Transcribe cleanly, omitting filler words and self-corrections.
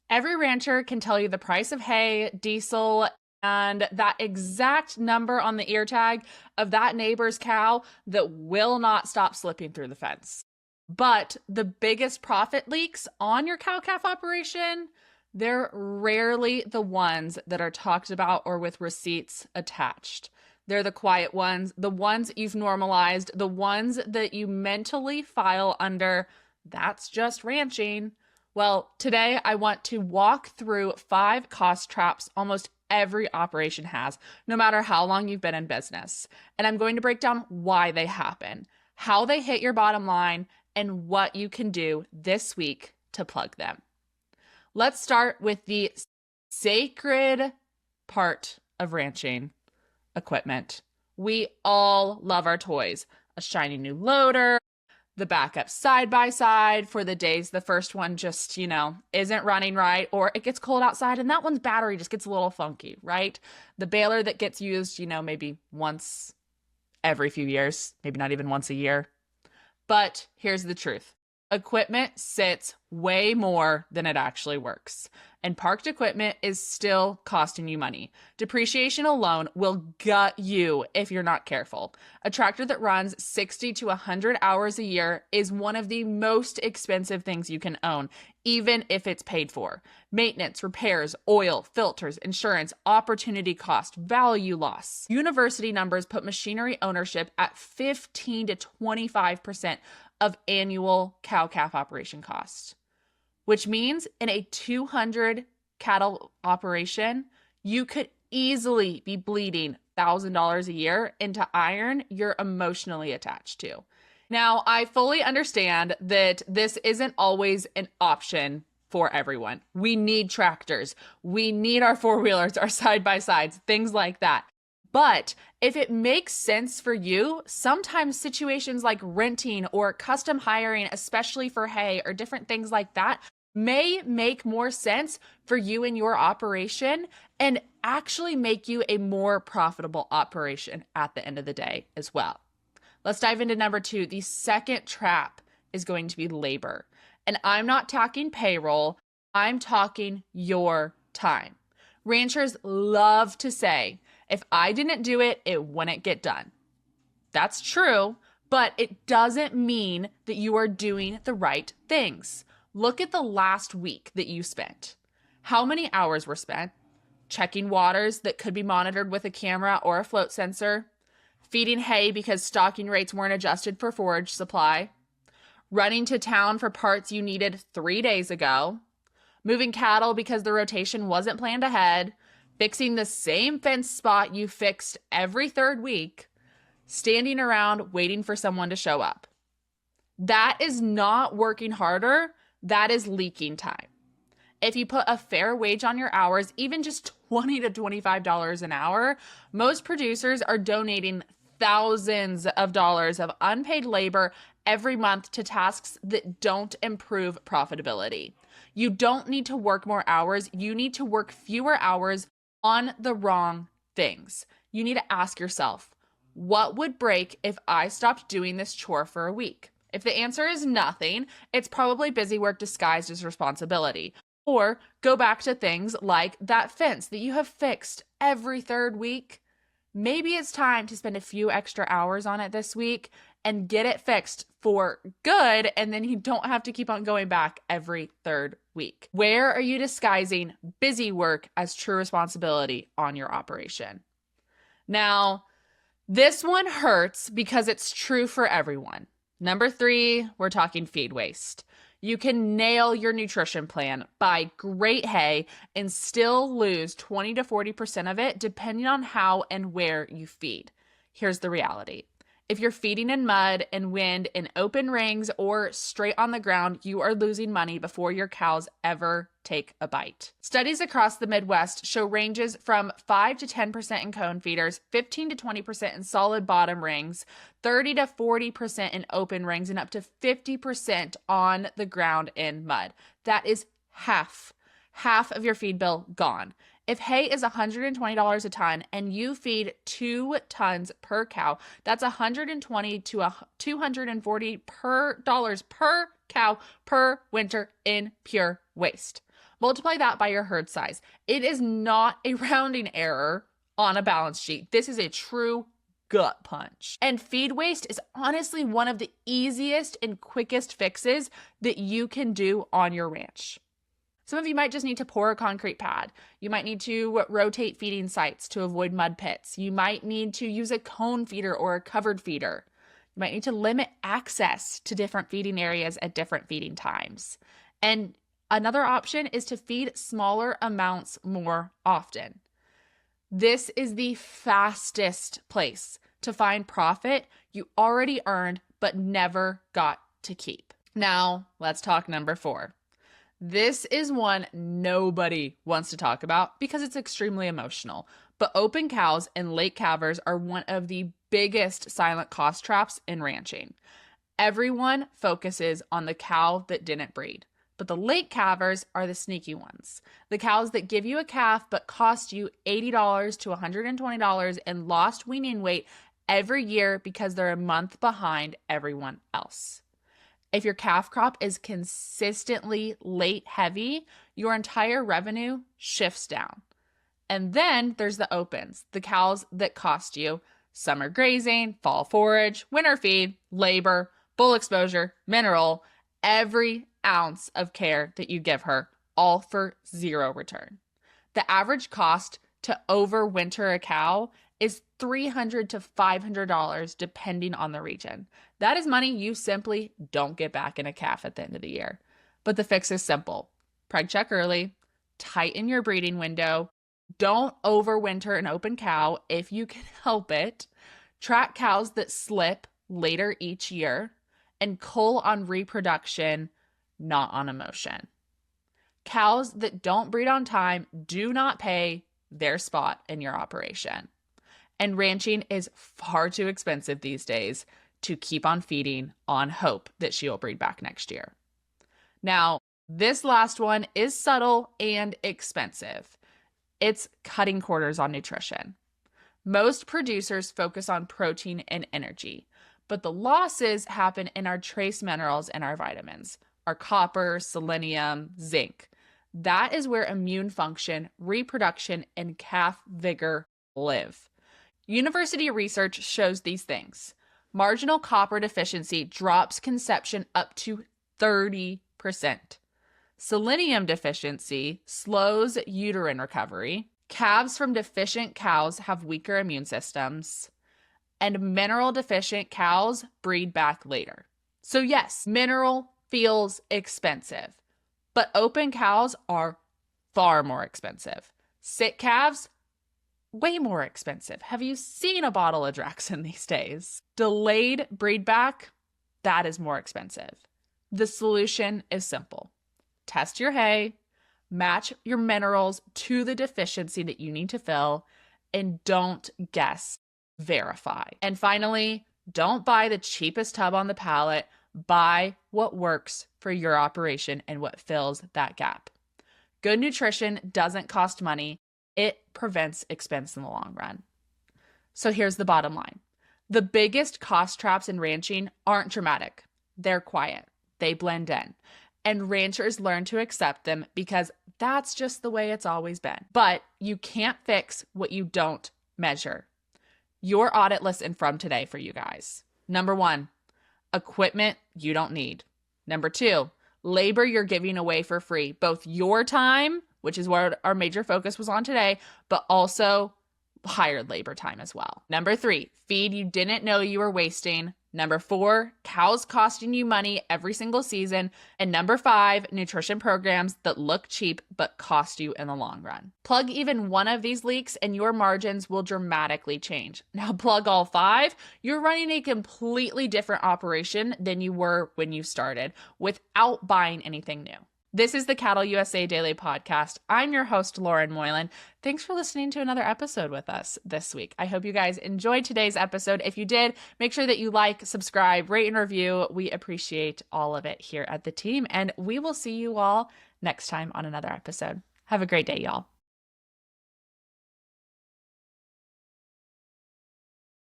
Every rancher can tell you the price of hay, diesel, and that exact number on the ear tag of that neighbor's cow that will not stop slipping through the fence. But the biggest profit leaks on your cow-calf operation, they're rarely the ones that are talked about or with receipts attached. They're the quiet ones, the ones you've normalized, the ones that you mentally file under, that's just ranching. Well, today I want to walk through 5 cost traps almost every operation has, no matter how long you've been in business. And I'm going to break down why they happen, how they hit your bottom line, and what you can do this week to plug them. Let's start with the sacred part of ranching, equipment. We all love our toys. A shiny new loader, the backup side-by-side for the days the first one just, isn't running right, or it gets cold outside and that one's battery just gets a little funky, right? The baler that gets used, maybe once every few years, maybe not even once a year. But here's the truth. Equipment sits way more than it actually works. And parked equipment is still costing you money. Depreciation alone will gut you if you're not careful. A tractor that runs 60 to 100 hours a year is one of the most expensive things you can own, even if it's paid for. Maintenance, repairs, oil, filters, insurance, opportunity cost, value loss. University numbers put machinery ownership at 15 to 25% of annual cow-calf operation cost, which means in a 200 cattle operation, you could easily be bleeding $1,000 a year into iron you're emotionally attached to. Now, I fully understand that this isn't always an option for everyone. We need tractors. We need our four-wheelers, our side-by-sides, things like that. But if it makes sense for you, sometimes situations like renting or custom hiring, especially for hay or different things like that, may make more sense for you and your operation and actually make you a more profitable operation at the end of the day as well. Let's dive into number 2. The second trap is going to be labor. And I'm not talking payroll, I'm talking your time. Ranchers love to say, if I didn't do it, it wouldn't get done. That's true, but it doesn't mean that you are doing the right things. Look at the last week that you spent. How many hours were spent? Checking waters that could be monitored with a camera or a float sensor, feeding hay because stocking rates weren't adjusted for forage supply, running to town for parts you needed 3 days ago, moving cattle because the rotation wasn't planned ahead, fixing the same fence spot you fixed every 3rd week, standing around waiting for someone to show up. That is not working harder, that is leaking time. If you put a fair wage on your hours, even just $20 to $25 an hour, most producers are donating thousands of dollars of unpaid labor every month to tasks that don't improve profitability. You don't need to work more hours, you need to work fewer hours on the wrong things. You need to ask yourself, what would break if I stopped doing this chore for a week? If the answer is nothing, it's probably busy work disguised as responsibility. Or go back to things like that fence that you have fixed every 3rd week. Maybe it's time to spend a few extra hours on it this week and get it fixed for good, and then you don't have to keep on going back every 3rd week. Where are you disguising busy work as true responsibility on your operation? Now, this one hurts because it's true for everyone. Number 3, we're talking feed waste. You can nail your nutrition plan, buy great hay, and still lose 20 to 40% of it depending on how and where you feed. Here's the reality. If you're feeding in mud and wind in open rings or straight on the ground, you are losing money before your cows ever take a bite. Studies across the Midwest show ranges from 5 to 10% in cone feeders, 15 to 20% in solid bottom rings, 30 to 40% in open rings, and up to 50% on the ground in mud. That is half of your feed bill gone. If hay is $120 a ton and you feed 2 tons per cow, that's $120 to $240 per cow per winter in pure waste. Multiply that by your herd size. It is not a rounding error on a balance sheet. This is a true gut punch. And feed waste is honestly one of the easiest and quickest fixes that you can do on your ranch. Some of you might just need to pour a concrete pad. You might need to rotate feeding sites to avoid mud pits. You might need to use a cone feeder or a covered feeder. You might need to limit access to different feeding areas at different feeding times. And another option is to feed smaller amounts more often. This is the fastest place to find profit you already earned but never got to keep. Now, let's talk number 4. This is one nobody wants to talk about because it's extremely emotional. But open cows and late calvers are one of the biggest silent cost traps in ranching. Everyone focuses on the cow that didn't breed. But the late calvers are the sneaky ones. The cows that give you a calf but cost you $80 to $120 in lost weaning weight every year because they're a month behind everyone else. If your calf crop is consistently late heavy, your entire revenue shifts down. And then there's the opens, the cows that cost you summer grazing, fall forage, winter feed, labor, bull exposure, mineral, every ounce of care that you give her, all for zero return. The average cost to overwinter a cow is $300 to $500 depending on the region. That is money you simply don't get back in a calf at the end of the year. But the fix is simple. Preg check early, tighten your breeding window, don't overwinter an open cow if you can help it, track cows that slip later each year, and cull on reproduction, not on emotion. Cows that don't breed on time do not pay their spot in your operation. And ranching is far too expensive these days to keep on feeding on hope that she'll breed back next year. Now, this last one is subtle and expensive. It's cutting corners on nutrition. Most producers focus on protein and energy, but the losses happen in our trace minerals and our vitamins, our copper, selenium, zinc. That is where immune function, reproduction, and calf vigor live. University research shows these things. Marginal copper deficiency drops conception up to 30%. Selenium deficiency slows uterine recovery. Calves from deficient cows have weaker immune systems. And mineral deficient cows breed back later. So yes, mineral feels expensive, but open cows are far more expensive. Sit calves, way more expensive. Have you seen a bottle of Draxxin these days? Delayed breed back, that is more expensive. The solution is simple. Test your hay, match your minerals to the deficiency that you need to fill, and don't guess, verify. And finally, don't buy the cheapest tub on the pallet. Buy what works for your operation and what fills that gap. Good nutrition doesn't cost money. It prevents expense in the long run. So here's the bottom line. The biggest cost traps in ranching aren't dramatic. They're quiet. They blend in. And ranchers learn to accept them because that's just the way it's always been. But you can't fix what you don't measure. Your audit lesson from today for you guys. Number 1, equipment you don't need. Number 2, labor you're giving away for free. Both your time, which is what our major focus was on today, but also hired labor time as well. Number 3, feed you didn't know you were wasting. Number 4, cows costing you money every single season. And number 5, nutrition programs that look cheap but cost you in the long run. Plug even one of these leaks and your margins will dramatically change. Now plug all 5, you're running a completely different operation than you were when you started without buying anything new. This is the Cattle USA Daily Podcast. I'm your host, Lauren Moylan. Thanks for listening to another episode with us this week. I hope you guys enjoyed today's episode. If you did, make sure that you like, subscribe, rate, and review. We appreciate all of it here at the team, and we will see you all next time on another episode. Have a great day, y'all.